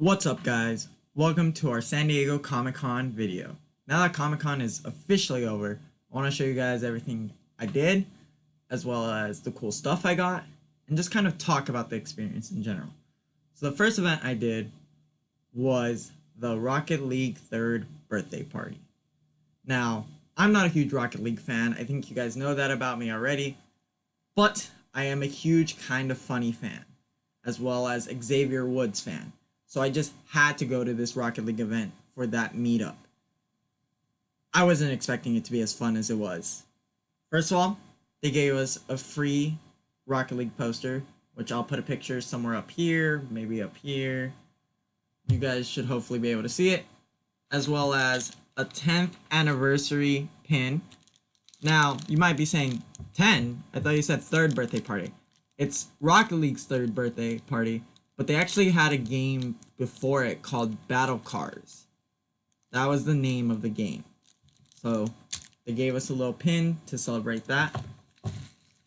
What's up, guys? Welcome to our San Diego Comic-Con video. Now that Comic-Con is officially over, I want to show you guys everything I did, as well as the cool stuff I got, and just kind of talk about the experience in general. So the first event I did was the Rocket League 3rd birthday party. Now, I'm not a huge Rocket League fan. I think you guys know that about me already, but I am a huge Kind of Funny fan, as well as Xavier Woods fan. So I just had to go to this Rocket League event for that meetup. I wasn't expecting it to be as fun as it was. First of all, they gave us a free Rocket League poster, which I'll put a picture somewhere up here, maybe up here. You guys should hopefully be able to see it. As well as a 10th anniversary pin. Now, you might be saying, 10? I thought you said 3rd birthday party. It's Rocket League's 3rd birthday party. But they actually had a game before it called Battle Cars. That was the name of the game. So they gave us a little pin to celebrate that.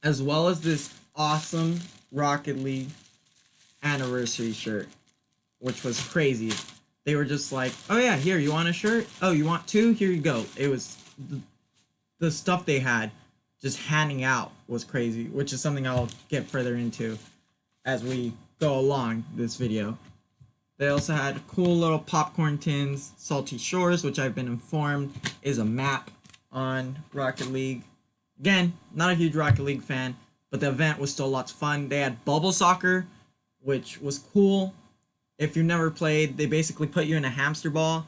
As well as this awesome Rocket League anniversary shirt. Which was crazy. They were just like, oh yeah, here, you want a shirt? Oh, you want two? Here you go. It was the stuff they had just handing out was crazy. Which is something I'll get further into as we go along this video. They also had cool little popcorn tins, Salty Shores, which I've been informed is a map on Rocket League. Again, not a huge Rocket League fan, but the event was still lots of fun. They had bubble soccer, which was cool. If you've never played, they basically put you in a hamster ball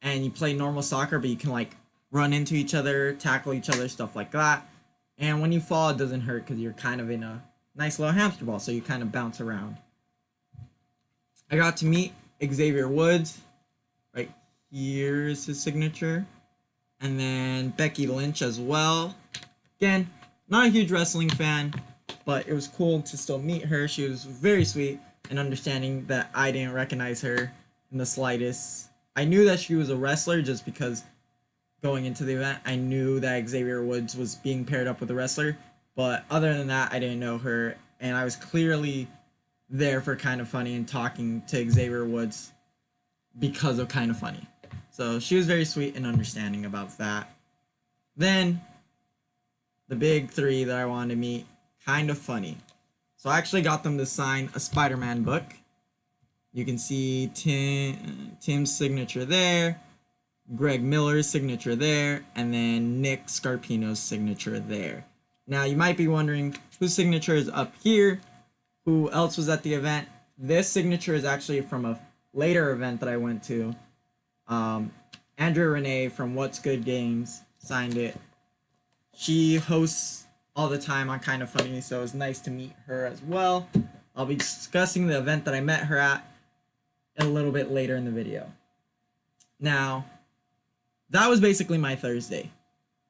and you play normal soccer, but you can like run into each other, tackle each other, stuff like that. And when you fall, it doesn't hurt because you're kind of in a nice little hamster ball, so you kind of bounce around. I got to meet Xavier Woods. Right here's his signature. And then Becky Lynch as well. Again, not a huge wrestling fan, but it was cool to still meet her. She was very sweet and understanding that I didn't recognize her in the slightest. I knew that she was a wrestler just because going into the event, I knew that Xavier Woods was being paired up with a wrestler. But other than that, I didn't know her, and I was clearly there for Kind of Funny and talking to Xavier Woods because of Kind of Funny. So she was very sweet and understanding about that. Then, the big three that I wanted to meet, Kind of Funny. So I actually got them to sign a Spider-Man book. You can see Tim's signature there, Greg Miller's signature there, and then Nick Scarpino's signature there. Now, you might be wondering whose signature is up here, who else was at the event. This signature is actually from a later event that I went to. Andrea Renee from What's Good Games signed it. She hosts all the time on Kind of Funny, so it was nice to meet her as well. I'll be discussing the event that I met her at a little bit later in the video. Now, that was basically my Thursday.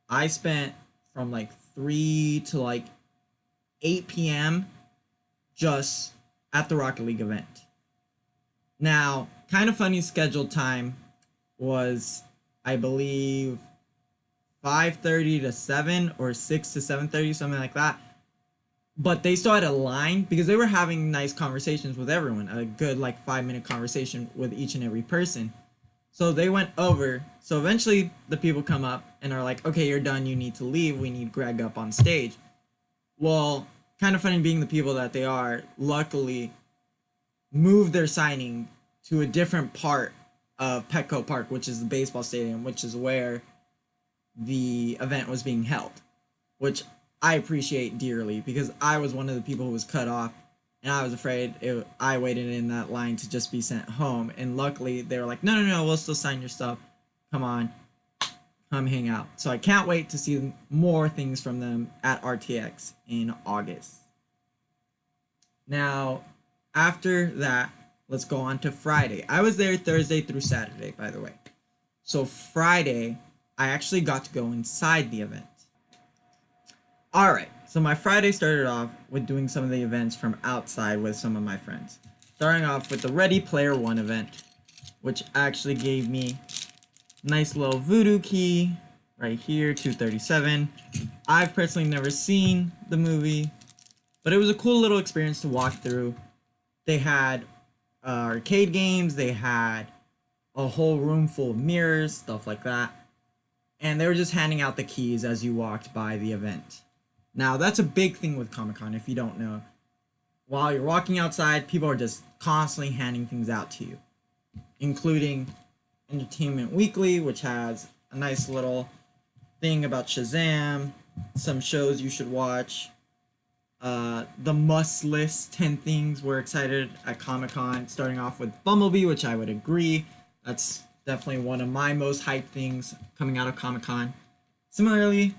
I spent from like 3 to like 8 p.m. just at the Rocket League event. Now, Kind of Funny scheduled time was, I believe, 5:30 to 7 or 6 to 7:30, something like that. But they still had a line because they were having nice conversations with everyone, a good like 5-minute conversation with each and every person. So they went over. So eventually the people come up and are like, okay, you're done. You need to leave. We need Greg up on stage. Well, Kind of Funny being the people that they are, luckily moved their signing to a different part of Petco Park, which is the baseball stadium, which is where the event was being held, which I appreciate dearly because I was one of the people who was cut off and I was afraid I waited in that line to just be sent home. And luckily they were like, no, we'll still sign your stuff. Come on, come hang out. So I can't wait to see more things from them at RTX in August. Now, after that, let's go on to Friday. I was there Thursday through Saturday, by the way. So Friday, I actually got to go inside the event. Alright, so my Friday started off with doing some of the events from outside with some of my friends. Starting off with the Ready Player One event, which actually gave me a nice little voodoo key right here, 237. I've personally never seen the movie, but it was a cool little experience to walk through. They had arcade games. They had a whole room full of mirrors, stuff like that. And they were just handing out the keys as you walked by the event. Now, that's a big thing with Comic-Con, if you don't know. While you're walking outside, people are just constantly handing things out to you, including Entertainment Weekly, which has a nice little thing about Shazam, some shows you should watch, the must list 10 things we're excited at Comic-Con, starting off with Bumblebee, which I would agree. That's definitely one of my most hyped things coming out of Comic-Con. Similarly,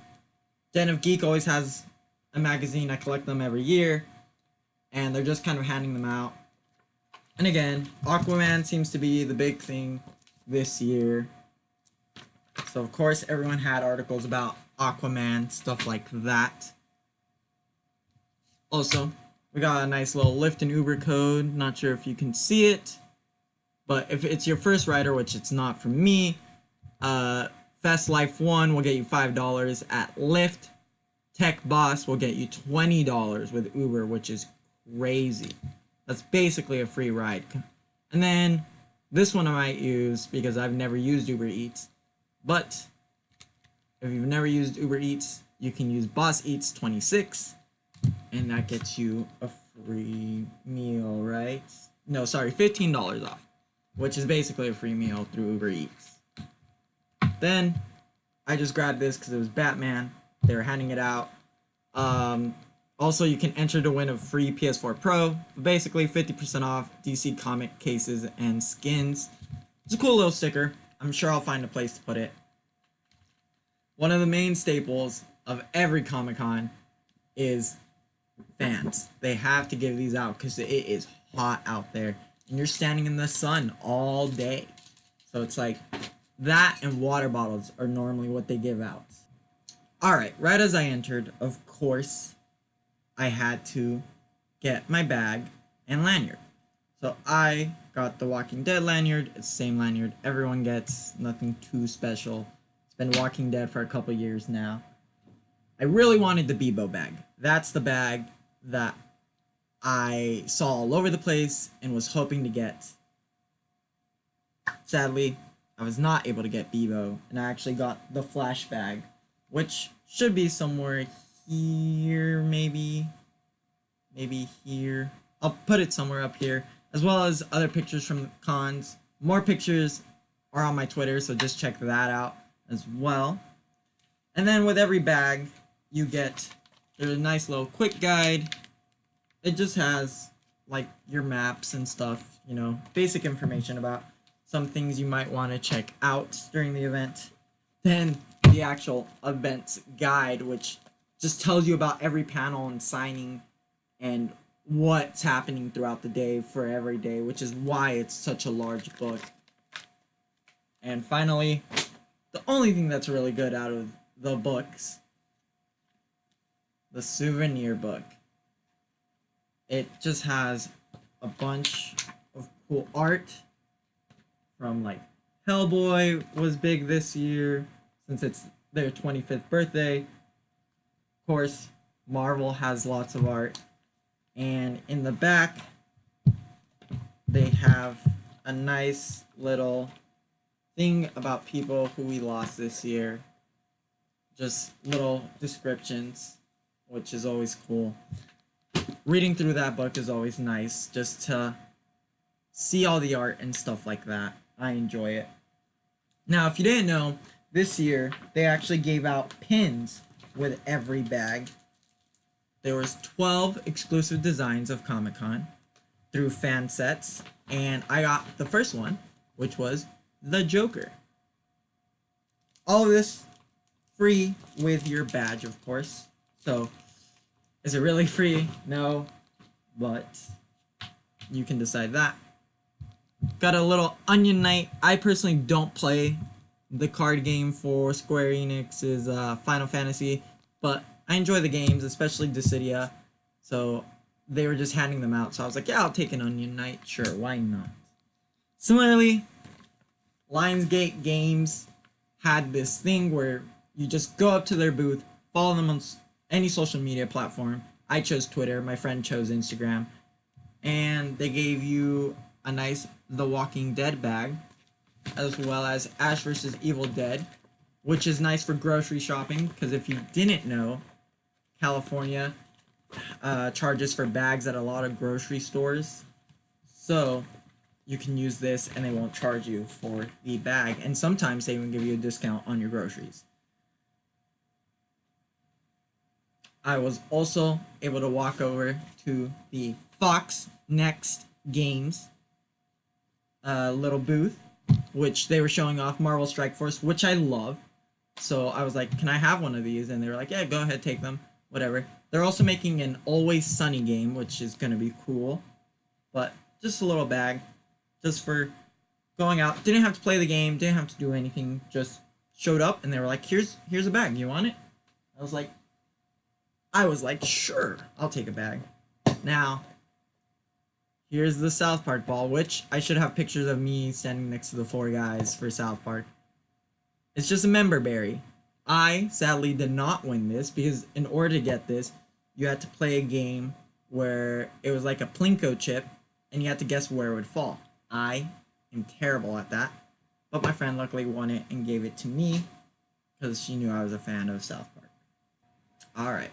Den of Geek always has a magazine. I collect them every year, and they're just kind of handing them out. And again, Aquaman seems to be the big thing this year. So of course everyone had articles about Aquaman, stuff like that. Also, we got a nice little Lyft and Uber code. Not sure if you can see it, but if it's your first rider, which it's not for me, Fast Life 1 will get you $5 at Lyft. Tech Boss will get you $20 with Uber, which is crazy. That's basically a free ride. And then this one I might use because I've never used Uber Eats. But if you've never used Uber Eats, you can use Boss Eats 26, and that gets you a free meal, right? No, sorry, $15 off, which is basically a free meal through Uber Eats. Then I just grabbed this because it was Batman. They were handing it out. Also, you can enter to win a free PS4 Pro. Basically, 50% off DC comic cases and skins. It's a cool little sticker. I'm sure I'll find a place to put it. One of the main staples of every Comic-Con is fans. They have to give these out because it is hot out there. And you're standing in the sun all day. So it's like that, and water bottles are normally what they give out. Alright, right as I entered, of course, I had to get my bag and lanyard. So I got the Walking Dead lanyard. It's the same lanyard everyone gets. Nothing too special. It's been Walking Dead for a couple years now. I really wanted the Bebo bag. That's the bag that I saw all over the place and was hoping to get. Sadly, I was not able to get Bebo, and I actually got the Flash bag, which should be somewhere here, maybe here. I'll put it somewhere up here, as well as other pictures from the cons. More pictures are on my Twitter, so just check that out as well. And then with every bag, you get, there's a nice little quick guide. It just has, like, your maps and stuff, you know, basic information about some things you might want to check out during the event. Then the actual events guide, which just tells you about every panel and signing and what's happening throughout the day for every day, which is why it's such a large book. And finally, the only thing that's really good out of the books, the souvenir book. It just has a bunch of cool art from, like, Hellboy was big this year since it's their 25th birthday. Of course, Marvel has lots of art. And in the back, they have a nice little thing about people who we lost this year. Just little descriptions, which is always cool. Reading through that book is always nice, just to see all the art and stuff like that. I enjoy it. Now, if you didn't know, this year they actually gave out pins with every bag. There was 12 exclusive designs of Comic-Con through fan sets, and I got the first one, which was the Joker. All of this free with your badge, of course. So, is it really free? No, but you can decide that. Got a little Onion Knight. I personally don't play the card game for Square Enix's Final Fantasy, but I enjoy the games, especially Dissidia. So they were just handing them out. So I was like, yeah, I'll take an Onion Knight. Sure, why not? Similarly, Lionsgate Games had this thing where you just go up to their booth, follow them on any social media platform. I chose Twitter. My friend chose Instagram. And they gave you a nice The Walking Dead bag, as well as Ash vs. Evil Dead, which is nice for grocery shopping, because if you didn't know, California charges for bags at a lot of grocery stores. So you can use this and they won't charge you for the bag. And sometimes they even give you a discount on your groceries. I was also able to walk over to the Fox Next Games little booth, which they were showing off Marvel Strike Force, which I love. So I was like, can I have one of these? And they were like, yeah, go ahead, take them, whatever. They're also making an Always Sunny game, which is going to be cool. But just a little bag, just for going out. Didn't have to play the game, didn't have to do anything, just showed up and they were like, here's a bag, you want it? I was like, sure, I'll take a bag. Now, here's the South Park ball, which I should have pictures of me standing next to the 4 guys for South Park. It's just a member berry. I sadly did not win this because in order to get this, you had to play a game where it was like a Plinko chip and you had to guess where it would fall. I am terrible at that, but my friend luckily won it and gave it to me because she knew I was a fan of South Park. Alright,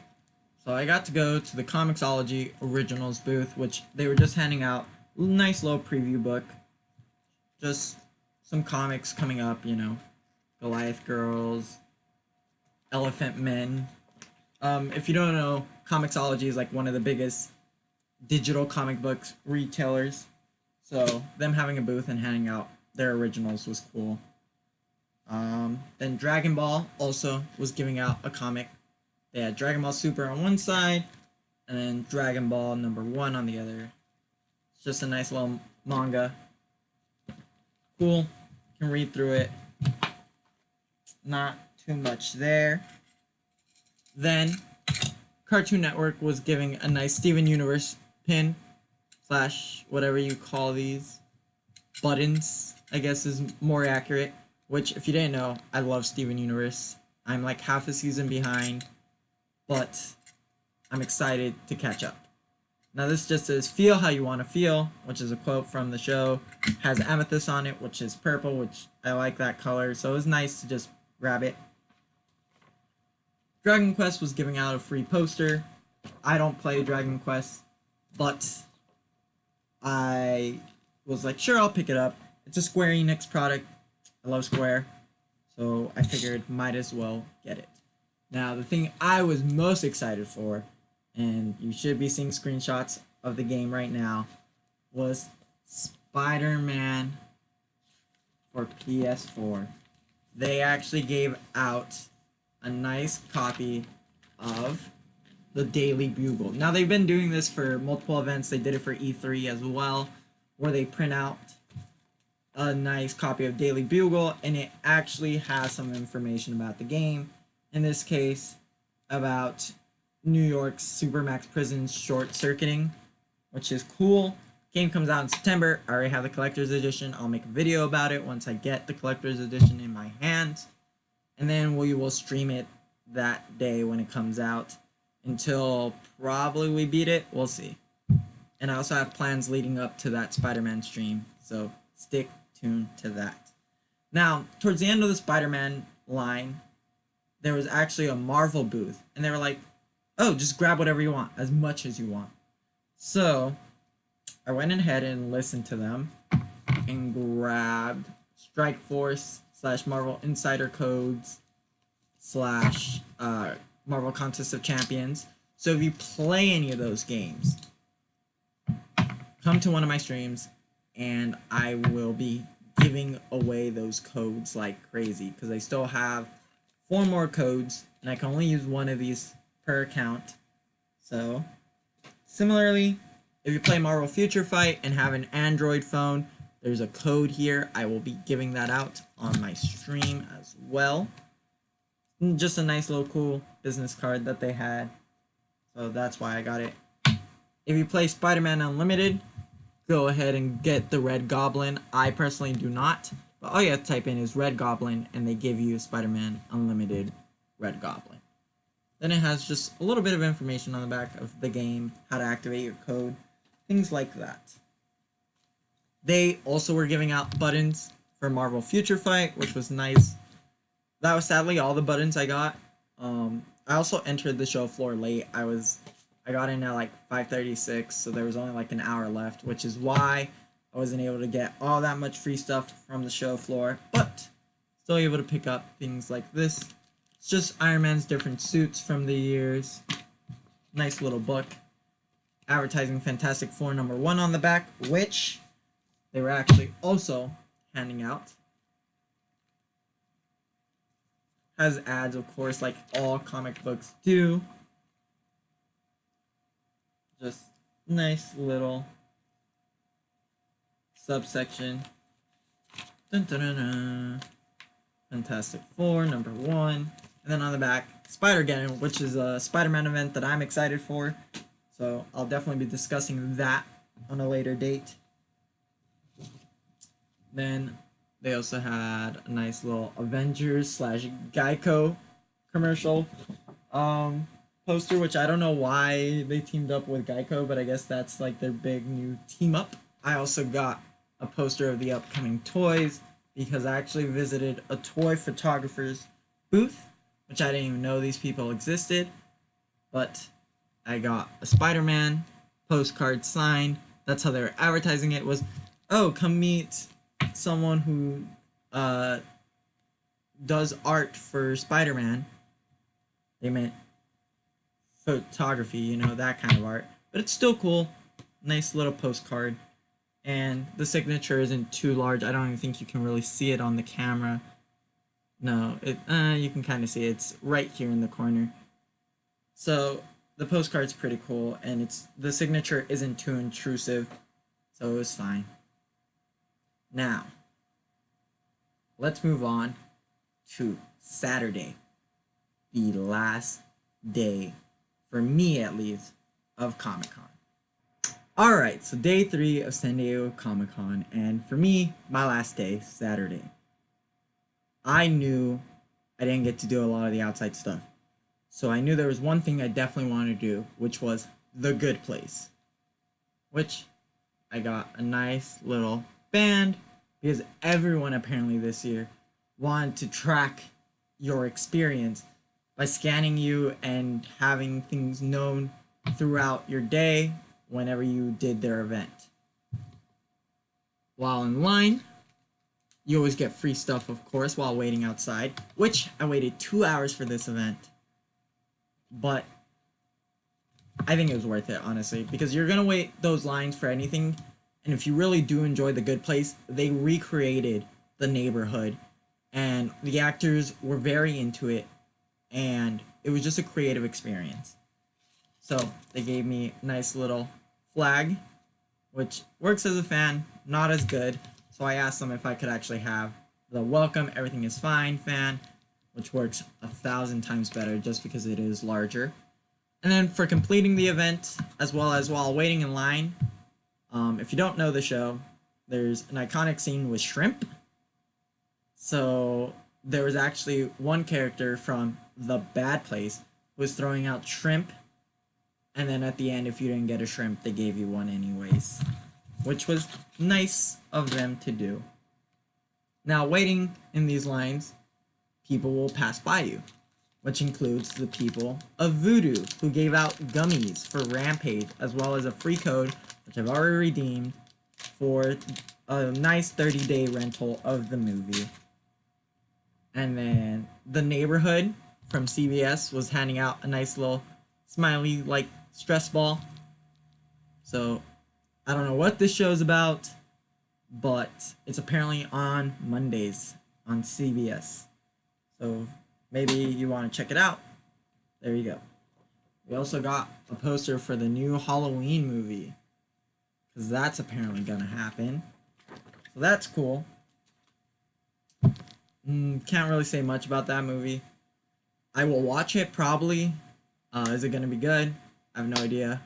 so I got to go to the Comixology Originals booth, which they were just handing out a nice little preview book. Just some comics coming up, you know, Goliath Girls, Elephant Men. If you don't know, Comixology is like one of the biggest digital comic books retailers. So them having a booth and handing out their originals was cool. Then Dragon Ball also was giving out a comic. They had Dragon Ball Super on one side, and then Dragon Ball #1 on the other. It's just a nice little manga. Cool. You can read through it. Not too much there. Then Cartoon Network was giving a nice Steven Universe pin / whatever you call these buttons, I guess is more accurate, which if you didn't know, I love Steven Universe. I'm like half a season behind, but I'm excited to catch up. Now this just says feel how you want to feel, which is a quote from the show. Has amethyst on it, which is purple, which I like that color, so it was nice to just grab it. Dragon Quest was giving out a free poster. I don't play Dragon Quest, but I was like, sure, I'll pick it up. It's a Square Enix product. I love Square, so I figured might as well get it. Now, the thing I was most excited for, and you should be seeing screenshots of the game right now, was Spider-Man for PS4. They actually gave out a nice copy of the Daily Bugle. Now, they've been doing this for multiple events. They did it for E3 as well, where they print out a nice copy of Daily Bugle, and it actually has some information about the game. In this case, about New York's Supermax prisons short-circuiting, which is cool. Game comes out in September. I already have the collector's edition. I'll make a video about it once I get the collector's edition in my hands. And then we will stream it that day when it comes out until probably we beat it. We'll see. And I also have plans leading up to that Spider-Man stream, so stick tuned to that. Now, towards the end of the Spider-Man line, there was actually a Marvel booth, and they were like, oh, just grab whatever you want, as much as you want. So I went ahead and listened to them and grabbed Strike Force / Marvel Insider Codes / Marvel Contest of Champions. So if you play any of those games, come to one of my streams and I will be giving away those codes like crazy, because I still have 4 more codes and I can only use one of these per account. So similarly, if you play Marvel Future Fight and have an Android phone, there's a code here. I will be giving that out on my stream as well. Just a nice little cool business card that they had. So that's why I got it. If you play Spider-Man Unlimited, go ahead and get the Red Goblin. I personally do not. But all you have to type in is Red Goblin and they give you Spider-Man Unlimited Red Goblin. Then it has just a little bit of information on the back of the game, how to activate your code, things like that. They also were giving out buttons for Marvel Future Fight, which was nice. That was sadly all the buttons I got. I also entered the show floor late. I got in at like 5:36, so there was only like an hour left, which is why I wasn't able to get all that much free stuff from the show floor, but still able to pick up things like this. It's just Iron Man's different suits from the years. Nice little book. Advertising Fantastic Four #1 on the back, which they were actually also handing out. Has ads, of course, like all comic books do. Just nice little subsection. Dun, dun, dun, dun. Fantastic Four #1. And then on the back, Spider-Geddon, which is a Spider-Man event that I'm excited for. So I'll definitely be discussing that on a later date. Then they also had a nice little Avengers / Geico commercial poster, which I don't know why they teamed up with Geico, but I guess that's like their big new team up. I also got a poster of the upcoming toys because I actually visited a toy photographer's booth, which I didn't even know these people existed, but I got a Spider-Man postcard signed. That's how they were advertising it, was, oh, come meet someone who does art for Spider-Man. They meant photography, you know, that kind of art. But it's still cool. Nice little postcard. And the signature isn't too large. I don't even think you can really see it on the camera. No, you can kind of see it. It's right here in the corner. So the postcard's pretty cool, and the signature isn't too intrusive, so it was fine. Now, let's move on to Saturday, the last day, for me at least, of Comic-Con. Alright, so day 3 of San Diego Comic-Con, and for me, my last day, Saturday. I knew I didn't get to do a lot of the outside stuff. So I knew there was one thing I definitely wanted to do, which was The Good Place. Which I got a nice little band, because everyone apparently this year wanted to track your experience by scanning you and having things known throughout your day whenever you did their event. While in line, you always get free stuff, of course, while waiting outside, which I waited 2 hours for this event. But I think it was worth it, honestly, because you're going to wait those lines for anything, and if you really do enjoy The Good Place, they recreated the neighborhood, and the actors were very into it, and it was just a creative experience. So they gave me a nice little flag, which works as a fan, not as good. So I asked them if I could actually have the welcome, everything is fine fan, which works 1,000 times better just because it is larger. And then for completing the event, as well as while waiting in line, if you don't know the show, there's an iconic scene with shrimp. So there was actually one character from The Bad Place who was throwing out shrimp, and then at the end, if you didn't get a shrimp, they gave you one anyways, which was nice of them to do. Now, waiting in these lines, people will pass by you, which includes the people of Voodoo, who gave out gummies for Rampage, as well as a free code, which I've already redeemed, for a nice 30-day rental of the movie. And then the neighborhood from CVS was handing out a nice little smiley, like, stress ball. So, I don't know what this show's about, but it's apparently on Mondays on CBS. So maybe you want to check it out. There you go. We also got a poster for the new Halloween movie, because that's apparently going to happen. So that's cool. Can't really say much about that movie. I will watch it probably. Is it going to be good? I have no idea.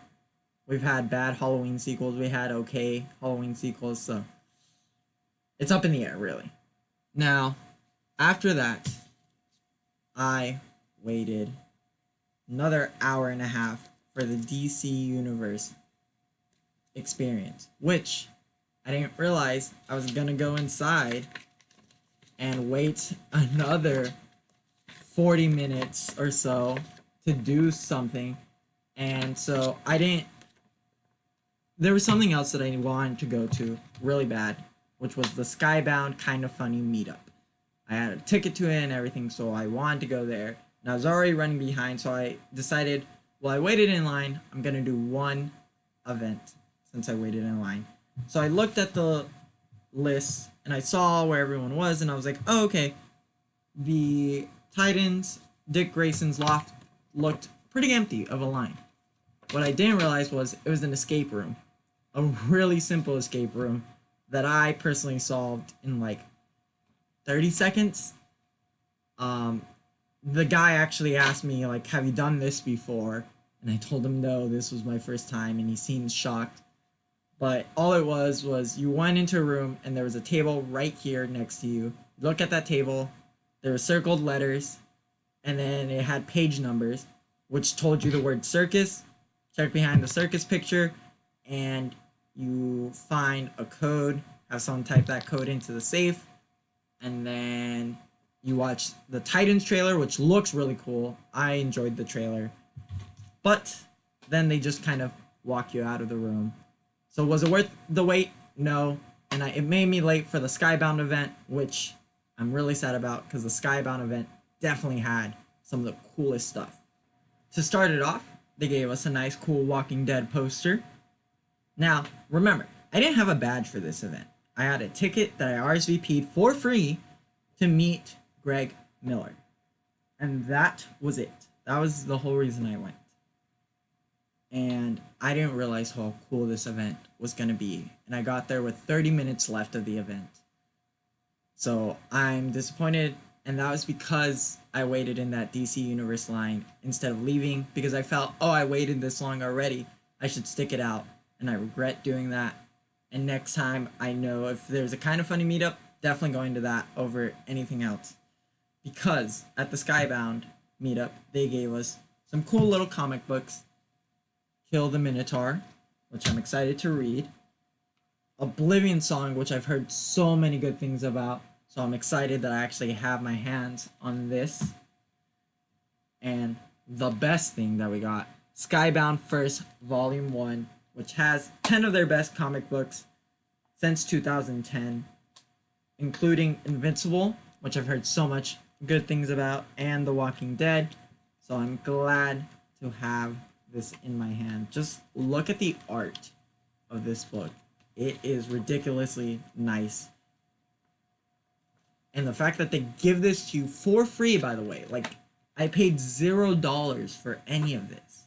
We've had bad Halloween sequels. We had okay Halloween sequels, so it's up in the air, really. Now, after that, I waited another hour and a half for the DC Universe experience, which I didn't realize I was gonna go inside and wait another 40 minutes or so to do something. And so I didn't. There was something else that I wanted to go to really bad, which was the Skybound Kind of Funny meetup. I had a ticket to it and everything, so I wanted to go there. And I was already running behind, so I decided, well, I waited in line. I'm going to do one event since I waited in line. So I looked at the list and I saw where everyone was, and I was like, oh, okay. The Titans, Dick Grayson's loft looked pretty empty of a line. What I didn't realize was it was an escape room. A really simple escape room that I personally solved in like 30 seconds. The guy actually asked me, like, have you done this before? And I told him no, this was my first time, and he seemed shocked. But all it was you went into a room and there was a table right here next to you. Look at that table. There were circled letters, and then it had page numbers, which told you the word circus. Check behind the circus picture, and you find a code. Have someone type that code into the safe, and then you watch the Titans trailer, which looks really cool. I enjoyed the trailer, but then they just kind of walk you out of the room. So was it worth the wait? No, and it made me late for the Skybound event, which I'm really sad about because the Skybound event definitely had some of the coolest stuff. To start it off, they gave us a nice cool Walking Dead poster. Now, remember, I didn't have a badge for this event. I had a ticket that I RSVP'd for free to meet Greg Miller. And that was it. That was the whole reason I went. And I didn't realize how cool this event was going to be. And I got there with 30 minutes left of the event. So I'm disappointed, and that was because I waited in that DC Universe line instead of leaving, because I felt, oh, I waited this long already, I should stick it out, and I regret doing that. And next time, I know if there's a Kind of Funny meetup, definitely going to that over anything else. Because at the Skybound meetup, they gave us some cool little comic books. Kill the Minotaur, which I'm excited to read. Oblivion Song, which I've heard so many good things about. So I'm excited that I actually have my hands on this. And the best thing that we got, Skybound First Volume 1, which has 10 of their best comic books since 2010, including Invincible, which I've heard so much good things about, and The Walking Dead. So I'm glad to have this in my hand. Just look at the art of this book. It is ridiculously nice. And the fact that they give this to you for free, by the way, like, I paid $0 for any of this,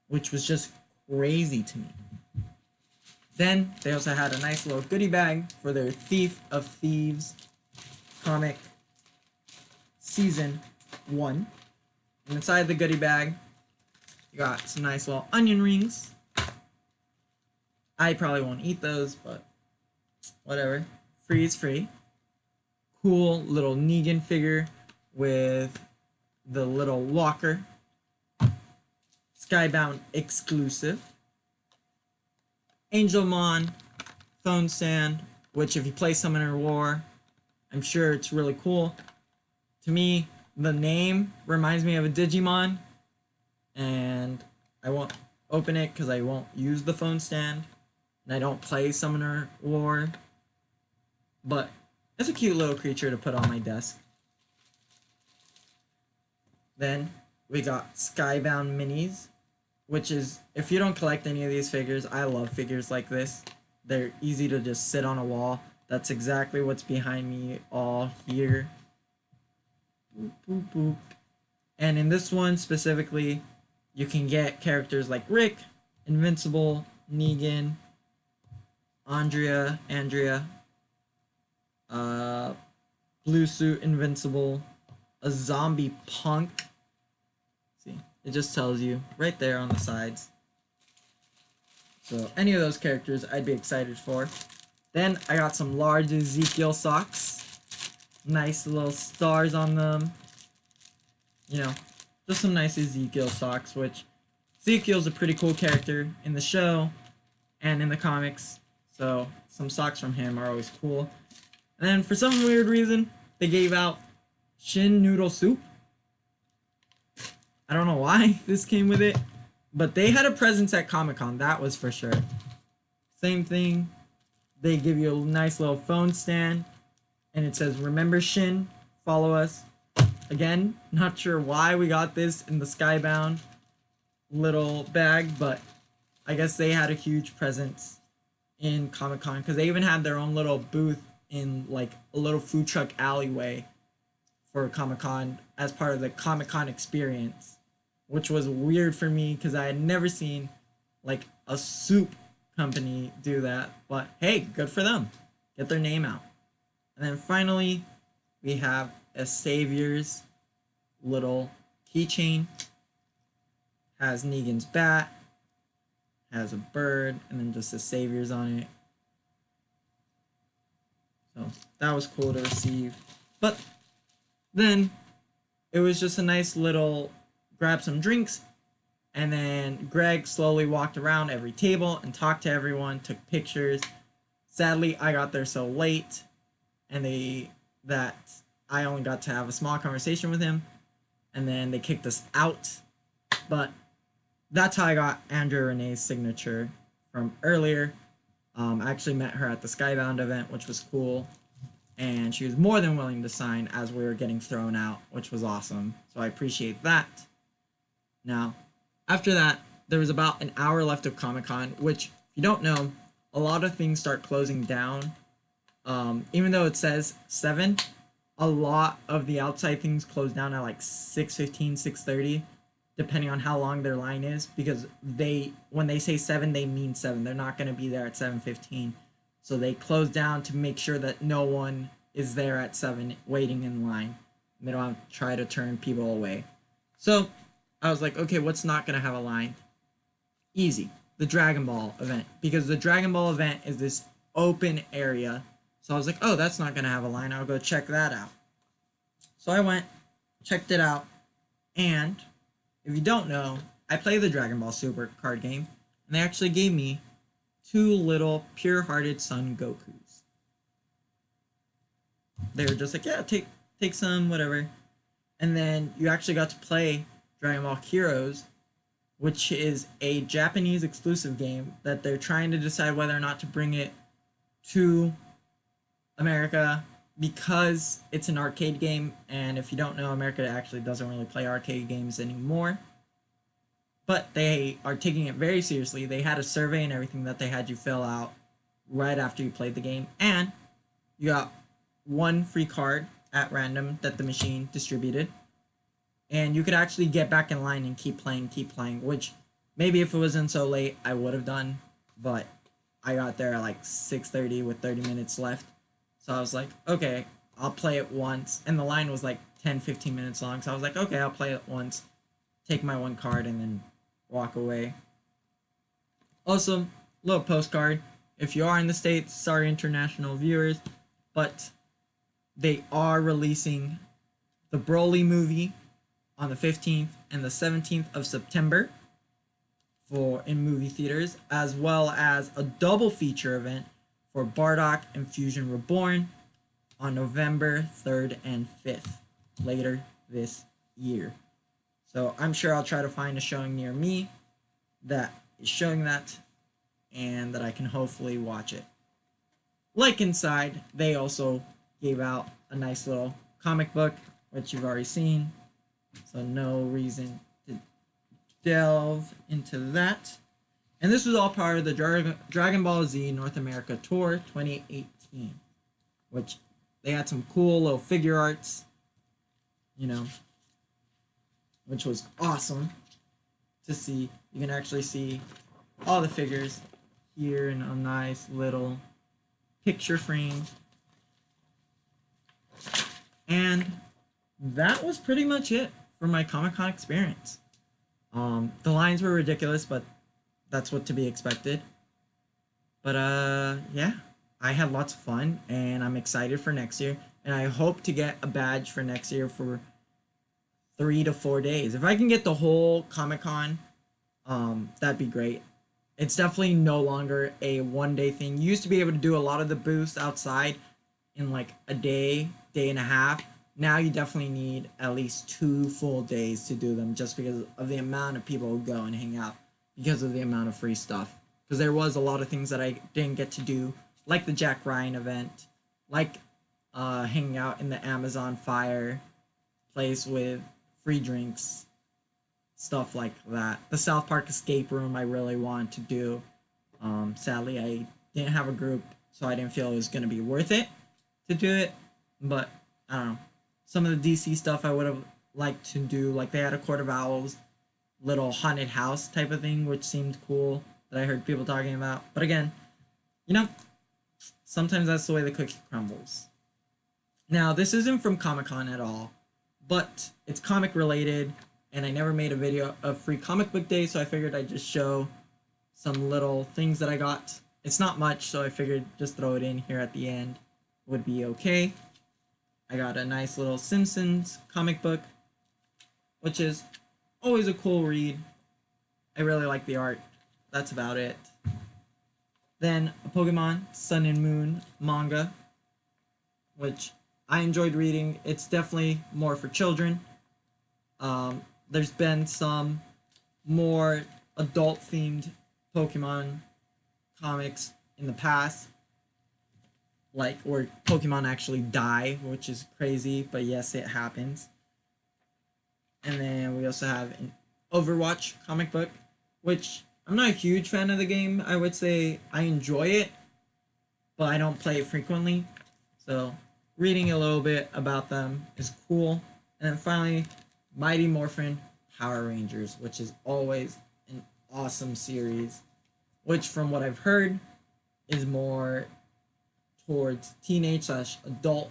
which was just crazy to me. Then they also had a nice little goodie bag for their Thief of Thieves comic season 1. And inside the goodie bag, you got some nice little onion rings. I probably won't eat those, but whatever. Free is free. Cool little Negan figure with the little walker. Skybound exclusive. Angelmon phone stand, which if you play Summoner War, I'm sure it's really cool. To me, the name reminds me of a Digimon, and I won't open it because I won't use the phone stand, and I don't play Summoner War, but it's a cute little creature to put on my desk. Then we got Skybound Minis, which is, if you don't collect any of these figures, I love figures like this. They're easy to just sit on a wall. That's exactly what's behind me all here. Boop, boop, boop. And in this one specifically, you can get characters like Rick, Invincible, Negan, Andrea, Blue Suit Invincible, a zombie punk. See, it just tells you right there on the sides. So any of those characters I'd be excited for. Then I got some large Ezekiel socks. Nice little stars on them. You know, just some nice Ezekiel socks, which Ezekiel's a pretty cool character in the show and in the comics. So some socks from him are always cool. And then for some weird reason, they gave out Shin noodle soup. I don't know why this came with it, but they had a presence at Comic-Con, that was for sure. Same thing, they give you a nice little phone stand, and it says, remember Shin, follow us. Again, not sure why we got this in the Skybound little bag, but I guess they had a huge presence in Comic-Con, because they even had their own little booth in like a little food truck alleyway for Comic-Con as part of the Comic-Con experience, which was weird for me because I had never seen like a soup company do that. But hey, good for them. Get their name out. And then finally, we have a Savior's little keychain. Has Negan's bat, has a bird, and then just a Savior's on it. So that was cool to receive. But then it was just a nice little grab some drinks, and then Greg slowly walked around every table and talked to everyone, took pictures. Sadly, I got there so late, and that I only got to have a small conversation with him, and then they kicked us out. But that's how I got Andrea Renee's signature from earlier. I actually met her at the Skybound event, which was cool, and she was more than willing to sign as we were getting thrown out, which was awesome. So I appreciate that. Now, after that, there was about an hour left of Comic-Con, which, if you don't know, a lot of things start closing down. Even though it says 7, a lot of the outside things close down at like 6:15, 6:30, depending on how long their line is, because when they say 7, they mean 7. They're not going to be there at 7:15. So they close down to make sure that no one is there at 7 waiting in line. And they don't have to try to turn people away. So I was like, okay, what's not going to have a line? Easy. The Dragon Ball event. Because the Dragon Ball event is this open area. So I was like, oh, that's not going to have a line. I'll go check that out. So I went, checked it out, and if you don't know, I play the Dragon Ball Super card game, and they actually gave me 2 little pure-hearted Son Gokus. They were just like, yeah, take some, whatever. And then you actually got to play Dragon Ball Heroes, which is a Japanese exclusive game that they're trying to decide whether or not to bring it to America, because it's an arcade game, and if you don't know, America actually doesn't really play arcade games anymore. But they are taking it very seriously. They had a survey and everything that they had you fill out right after you played the game, and you got 1 free card at random that the machine distributed, and you could actually get back in line and keep playing, which maybe if it wasn't so late, I would have done, but I got there at like 6:30 with 30 minutes left. So I was like, okay, I'll play it once. And the line was like 10-15 minutes long. So I was like, okay, I'll play it once, take my 1 card, and then walk away. Also, little postcard. If you are in the States, sorry international viewers, but they are releasing the Broly movie on the 15th and the 17th of September in movie theaters, as well as a double feature event for Bardock and Fusion Reborn on November 3rd and 5th, later this year. So I'm sure I'll try to find a showing near me that is showing that, and that I can hopefully watch it. Like inside, they also gave out a nice little comic book, which you've already seen, so no reason to delve into that. And this was all part of the Dragon Ball Z North America Tour 2018, which they had some cool little figure arts, which was awesome to see. You can actually see all the figures here in a nice little picture frame. And that was pretty much it for my Comic-Con experience. The lines were ridiculous, but that's what to be expected. But yeah, I had lots of fun, and I'm excited for next year, and I hope to get a badge for next year for 3 to 4 days. If I can get the whole Comic-Con, that'd be great. It's definitely no longer a 1 day thing. You used to be able to do a lot of the booths outside in like a day, day and a half. Now you definitely need at least 2 full days to do them, just because of the amount of people who go and hang out, because of the amount of free stuff. Because there was a lot of things that I didn't get to do, like the Jack Ryan event, like hanging out in the Amazon Fire place with free drinks, stuff like that. The South Park escape room I really wanted to do. Sadly, I didn't have a group, so I didn't feel it was going to be worth it to do it. But I don't know. Some of the DC stuff I would have liked to do, like they had a Court of Owls little haunted house type of thing, which seemed cool, that I heard people talking about. But again, you know, sometimes that's the way the cookie crumbles. Now, this isn't from Comic Con at all, but it's comic related, and I never made a video of free comic book day, so I figured I'd just show some little things that I got. It's not much, so I figured just throw it in here at the end would be okay. I got a nice little Simpsons comic book, which is always a cool read. I really like the art. That's about it. Then a Pokemon Sun and Moon manga, which I enjoyed reading. It's definitely more for children. There's been some more adult-themed Pokemon comics in the past, like where Pokemon actually die, which is crazy, but yes, it happens. And then we also have an Overwatch comic book, which I'm not a huge fan of the game. I would say I enjoy it, but I don't play it frequently. So reading a little bit about them is cool. And then finally, Mighty Morphin Power Rangers, which is always an awesome series, which from what I've heard is more towards teenage/adult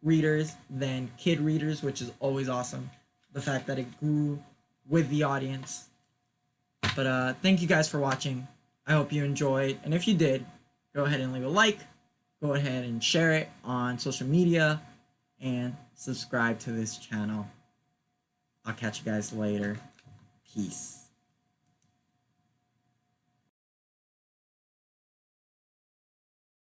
readers than kid readers, which is always awesome. The fact that it grew with the audience. But thank you guys for watching. I hope you enjoyed, and if you did, go ahead and leave a like, go ahead and share it on social media, and subscribe to this channel. I'll catch you guys later. Peace.